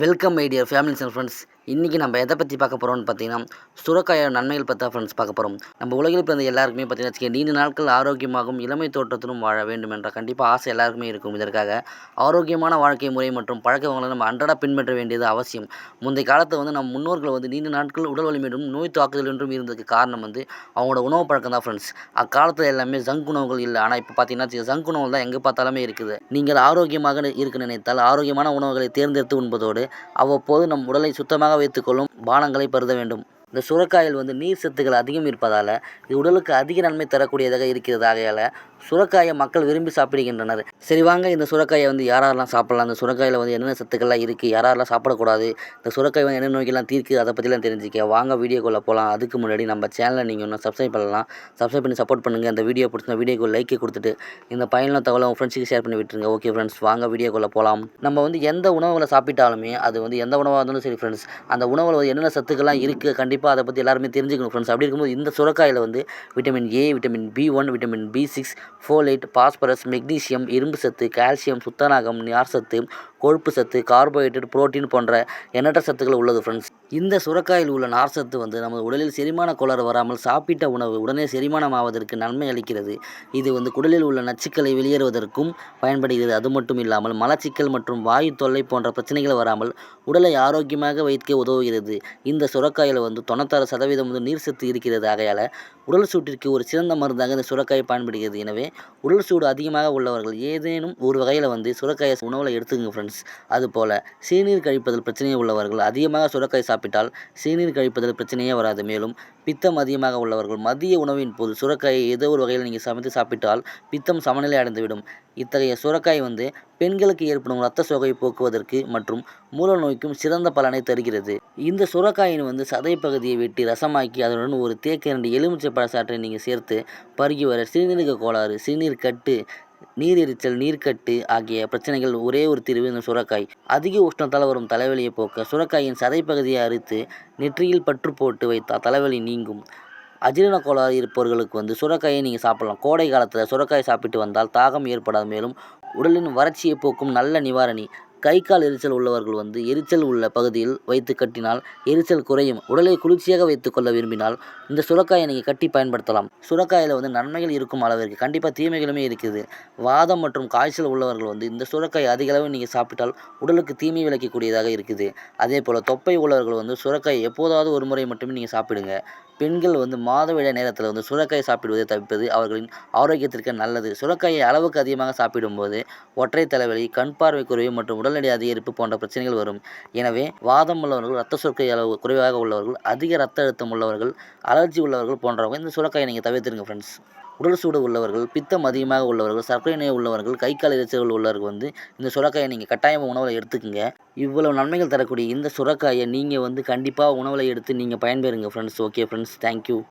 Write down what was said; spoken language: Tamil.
Welcome my dear families and friends. இன்றைக்கி நம்ம எதை பற்றி பார்க்க போகிறோம்னு பார்த்தீங்கன்னா, சுரக்காயோட நன்மைகள் பற்றி ஃப்ரெண்ட்ஸ் பார்க்க போகிறோம். நம்ம உலகில் பிறந்த எல்லாருக்குமே பார்த்தீங்கன்னா நீண்ட நாட்கள் ஆரோக்கியமாகவும் இளமை தோற்றத்திலும் வாழ வேண்டும் என்ற கண்டிப்பாக ஆசை எல்லாருக்குமே இருக்கும். இதற்காக ஆரோக்கியமான வாழ்க்கை முறை மற்றும் பழக்கவங்களை நம்ம அன்றாட பின்பற்ற வேண்டியது அவசியம். முந்தைய காலத்தில் நம் முன்னோர்கள் நீண்ட நாட்கள் உடல் வலிமையும் நோய் தாக்குதல் என்றும் இருந்ததுக்கு காரணம் அவங்களோட உணவு பழக்கம் தான் ஃப்ரெண்ட்ஸ். அக்காலத்தில் எல்லாமே ஜங்க் உணவுகள் இல்லை. ஆனால் இப்போ பார்த்தீங்கன்னா ஜங்க் உணவுகள் தான் எங்கே பார்த்தாலுமே இருக்குது. நீங்கள் ஆரோக்கியமாக இருக்க நினைத்தால் ஆரோக்கியமான உணவுகளை தேர்ந்தெடுத்து உண்பதோடு அவ்வப்போது நம் உடலை சுத்தமாக வைத்துக்கொள்ளும் பானங்களை பருத வேண்டும். இந்த சுரக்காயில் நீர் சத்துக்கள் அதிகம் இருப்பதால் இது உடலுக்கு அதிக நன்மை தரக்கூடியதாக இருக்கிறது. ஆகையால் சுரக்காயை மக்கள் விரும்பி சாப்பிடுகின்றனர். சரி வாங்க, இந்த சுரக்காயை யாரெல்லாம் சாப்பிடலாம், இந்த சுரக்காயில் என்னென்ன சத்துக்கள்லாம் இருக்குது, யாரெல்லாம் சாப்பிடக்கூடாது, இந்த சுரக்காய் என்ன நோய்க்கெல்லாம் தீர்க்குது, அதை பற்றிலாம் தெரிஞ்சுக்க வாங்க வீடியோக்குள்ளே போகலாம். அதுக்கு முன்னாடி நம்ம சேனலை நீங்கள் இன்னும் சப்ஸ்கிரைப் பண்ணலாம். சப்ஸ்கிரைப் பண்ணி சப்போர்ட் பண்ணுங்கள். இந்த வீடியோ பிடிச்சிருந்த வீடியோக்கு லைக்கை கொடுத்துட்டு இந்த பயனுள்ள தகவலை உங்கள் ஃப்ரெண்ட்ஸுக்கு ஷேர் பண்ணி விட்டுருங்க. ஓகே ஃப்ரெண்ட்ஸ், வாங்க வீடியோக்குள்ளே போகலாம். நம்ம எந்த உணவுகளை சாப்பிட்டாலுமே அது எந்த உணவாக இருந்தாலும் சரி ஃப்ரெண்ட்ஸ், அந்த உணவில் என்னென்ன சத்துக்கள்லாம் இருக்குது கண்டிப்பாக அதை பற்றி எல்லாருமே தெரிஞ்சுக்கணும் ஃப்ரெண்ட்ஸ். அப்படி இருக்கும்போது இந்த சுரக்காயில் vitamin A, vitamin B1, vitamin B6, folate, phosphorus, magnesium, இரும்பு சத்து, கால்சியம், துத்தநாகம், நார் சத்து, கொழுப்பு சத்து, கார்போஹைட்ரேட், புரோட்டீன் போன்ற எண்ணற்ற சத்துக்கள் உள்ளது ஃப்ரெண்ட்ஸ். இந்த சுரக்காயில் உள்ள நார் சத்து நமது உடலில் செரிமான கோளாறு வராமல் சாப்பிட்ட உணவு உடனே செரிமானம் ஆவதற்கு நன்மை அளிக்கிறது. இது குடலில் உள்ள நச்சுக்களை வெளியேறுவதற்கும் பயன்படுகிறது. அது மட்டும் இல்லாமல் மலச்சிக்கல் மற்றும் வாயு தொல்லை போன்ற பிரச்சனைகள் வராமல் உடலை ஆரோக்கியமாக வைக்க உதவுகிறது. இந்த சுரக்காயில் 96% நீர் சத்து இருக்கிறது. ஆகையால் உடல் சூட்டிற்கு ஒரு சிறந்த மருந்தாக இந்த சுரக்காய் பயன்படுகிறது. எனவே உடல் சூடு அதிகமாக உள்ளவர்கள் ஏதேனும் ஒரு வகையில் சுரக்காயை உணவில் எடுத்துக்கங்க ஃப்ரெண்ட்ஸ். அதுபோல் சிறுநீர் கழிப்பதில் பிரச்சனையே உள்ளவர்கள் அதிகமாக சுரக்காய் சாப்பிட்டால் சிறுநீர் கழிப்பதில் பிரச்சனையே வராது. மேலும் பித்தம் அதிகமாக உள்ளவர்கள் மதிய உணவின் போது சுரக்காயை ஏதோ ஒரு வகையில் நீங்கள் சமைத்து சாப்பிட்டால் பித்தம் சமநிலை அடைந்துவிடும். இத்தகைய சுரக்காய் பெண்களுக்கு ஏற்படும் இரத்த சோகை போக்குவதற்கு மற்றும் மூல நோய்க்கும் சிறந்த பலனை தருகிறது. இந்த சுரக்காயின் சதை பகுதியை வெட்டி ரசமாக்கி அதனுடன் ஒரு தேக்கரண்டி எலுமிச்சை பழச்சாற்றை நீங்கள் சேர்த்து பருகி வர சிறுநீரக கோளாறு, சிறுநீர் கட்டு, நீரெரிச்சல், நீர்க்கட்டு ஆகிய பிரச்சனைகள் ஒரே ஒரு தீர்வு இந்த சுரக்காய். அதிக உஷ்ணத்தால் வரும் தலைவலியை போக்க சுரக்காயின் சதை பகுதியை அரித்து நெற்றியில் பற்று போட்டு வைத்தால் தலைவலி நீங்கும். அஜீரண கோளாறு இருப்பவர்களுக்கு சுரக்காயை நீங்கள் சாப்பிடலாம். கோடை காலத்தில் சுரக்காய் சாப்பிட்டு வந்தால் தாகம் ஏற்படாது. மேலும் உடலின் வறட்சியை போக்கும் நல்ல நிவாரணி. கை கால் எரிச்சல் உள்ளவர்கள் எரிச்சல் உள்ள பகுதியில் வைத்து கட்டினால் எரிச்சல் குறையும். உடலை குளிர்ச்சியாக வைத்துக்கொள்ள விரும்பினால் இந்த சுரக்காயை நீங்கள் கட்டி பயன்படுத்தலாம். சுரக்காயில் நன்மைகள் இருக்கும் அளவிற்கு கண்டிப்பாக தீமைகளுமே இருக்குது. வாதம் மற்றும் காய்ச்சல் உள்ளவர்கள் இந்த சுரக்காய் அதிக அளவு நீங்கள் சாப்பிட்டால் உடலுக்கு தீமை விளைக்கக்கூடியதாக இருக்குது. அதே போல் தொப்பை உள்ளவர்கள் சுரக்காய் எப்போதாவது ஒரு முறை மட்டுமே நீங்கள் சாப்பிடுங்க. பெண்கள் மாதவிடாய் நேரத்தில் சுரக்காய் சாப்பிடுவதை தவிர்ப்பது அவர்களின் ஆரோக்கியத்திற்கு நல்லது. சுரக்காயை அளவுக்கு அதிகமாக சாப்பிடும்போது ஒற்றை தலைவலி, கண் பார்வை குறைவு மற்றும் உடல் எடை அதிகரிப்பு போன்ற பிரச்சனைகள் வரும். எனவே வாதம் உள்ளவர்கள், இரத்த சுரக்கை அளவு குறைவாக உள்ளவர்கள், அதிக இரத்த அழுத்தம் உள்ளவர்கள், அலர்ஜி உள்ளவர்கள் போன்றவங்க இந்த சுரக்காயை நீங்கள் தவிர்த்துருங்க ஃப்ரெண்ட்ஸ். உடல் சூடு உள்ளவர்கள், பித்தம் அதிகமாக உள்ளவர்கள், சர்க்கரை நோய் உள்ளவர்கள், கை கால் எரிச்சல்கள் உள்ளவர்கள் இந்த சுரக்காயை நீங்கள் கட்டாயமாக உணவில் எடுத்துக்கங்க. இவ்வளவு நன்மைகள் தரக்கூடிய இந்த சுரக்காயை நீங்கள் கண்டிப்பாக உணவில் எடுத்து நீங்கள் பயன்பெறுங்க ஃப்ரெண்ட்ஸ். Okay friends, thank you.